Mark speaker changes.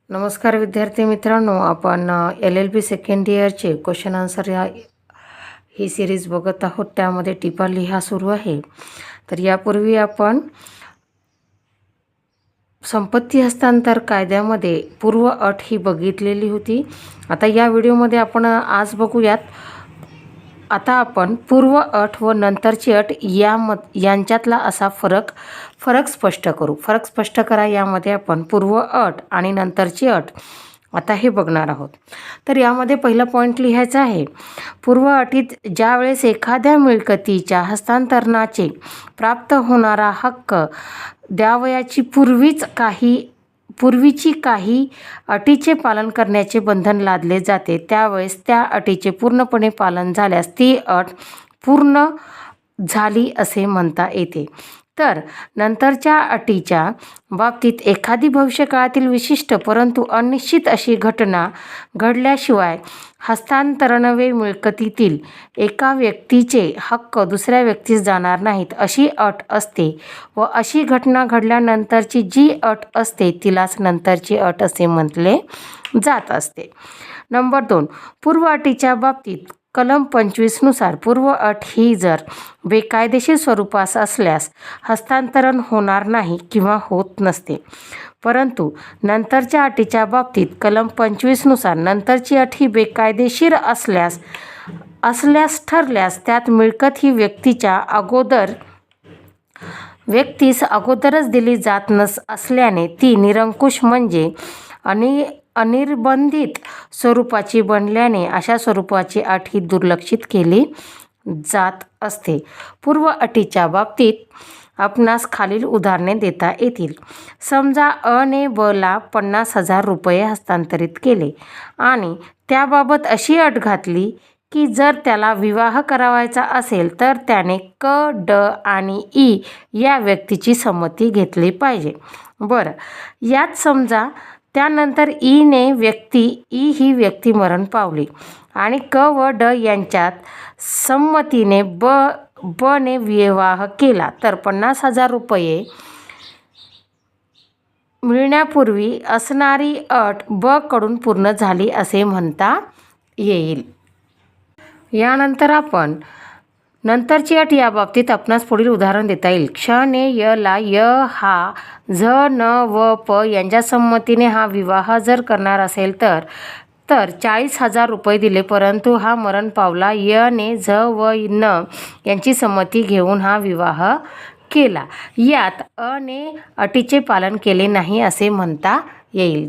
Speaker 1: नमस्कार विद्यार्थी मित्रांनो, आपण LLB सेकंड इयरचे क्वेश्चन आन्सर ही सिरीज बघत आहोत। त्यामध्ये टिपा लिहा सुरू आहे। तर यापूर्वी आपण संपत्ती हस्तांतर कायद्यामध्ये पूर्व अट ही बघितलेली होती। आता या व्हिडिओमध्ये आपण आज बघूयात। आता आपण पूर्व अट व नंतरची अट यांच्यातला असा फरक स्पष्ट करू। फरक स्पष्ट करा यामध्ये आपण पूर्व अट आणि नंतरची अट आता हे बघणार आहोत। तर यामध्ये पहिला पॉइंट लिहायचा आहे, पूर्व अटीत ज्या वेळेस एखाद्या मिळकतीच्या हस्तांतरणाचे प्राप्त होणारा हक्क द्यावयाची पूर्वीची काही अटीचे पालन करण्याचे बंधन लादले जाते, त्यावेळेस त्या अटीचे पूर्णपणे पालन झाल्यास ती अट पूर्ण झाली असे म्हणता येते। तर नंतरच्या अटीच्या बाबतीत एखादी भविष्यकाळातील विशिष्ट परंतु अनिश्चित अशी घटना घडल्याशिवाय हस्तांतरणवे मिळकतीतील एका व्यक्तीचे हक्क दुसऱ्या व्यक्तीस जाणार नाहीत अशी अट असते व अशी घटना घडल्यानंतरची जी अट असते तिलाच नंतरची अट असे म्हटले जात असते। नंबर 2, पूर्व अटीच्या बाबतीत कलम 25 नुसार पूर्व अट ही जर बेकायदेशीर स्वरूपास असल्यास हस्तांतरण होणार नाही किंवा होत नसते, परंतु नंतरच्या अटीच्या बाबतीत कलम 25 नुसार नंतरची अट ही बेकायदेशीर असल्यास ठरल्यास त्यात मिळकत ही व्यक्तीस अगोदरच दिली जात असल्याने ती निरंकुश म्हणजे अनिर्बंधित स्वरूपाची बनल्याने अशा स्वरूपाची अट ही दुर्लक्षित केली जात असते। पूर्व अटीच्या बाबतीत आपणास खालील उदाहरणे देता येतील। समजा अ ने ब ला 50,000 रुपये हस्तांतरित केले आणि त्याबाबत अशी अट घातली की जर त्याला विवाह करावायचा असेल तर त्याने क, ड आणि ई या व्यक्तीची संमती घेतली पाहिजे। बरं, यात समजा त्यानंतर ई ही व्यक्ती मरण पावली आणि क व ड यांच्यात संमतीने ब ने विवाह केला, तर 50,000 रुपये मिळण्यापूर्वी असणारी अट ब कडून पूर्ण झाली असे म्हणता येईल। यानंतर आपण नंतरची अट या बाबतीत आपणास पुढील उदाहरण देता येईल। क्ष ने य ला य हा झ, न व प यांच्या संमतीने हा विवाह जर करणार असेल तर 40,000 रुपये दिले, परंतु हा मरण पावला। य ने झ व न यांची संमती घेऊन हा विवाह केला। यात अ ने अटीचे पालन केले नाही असे म्हणता येईल।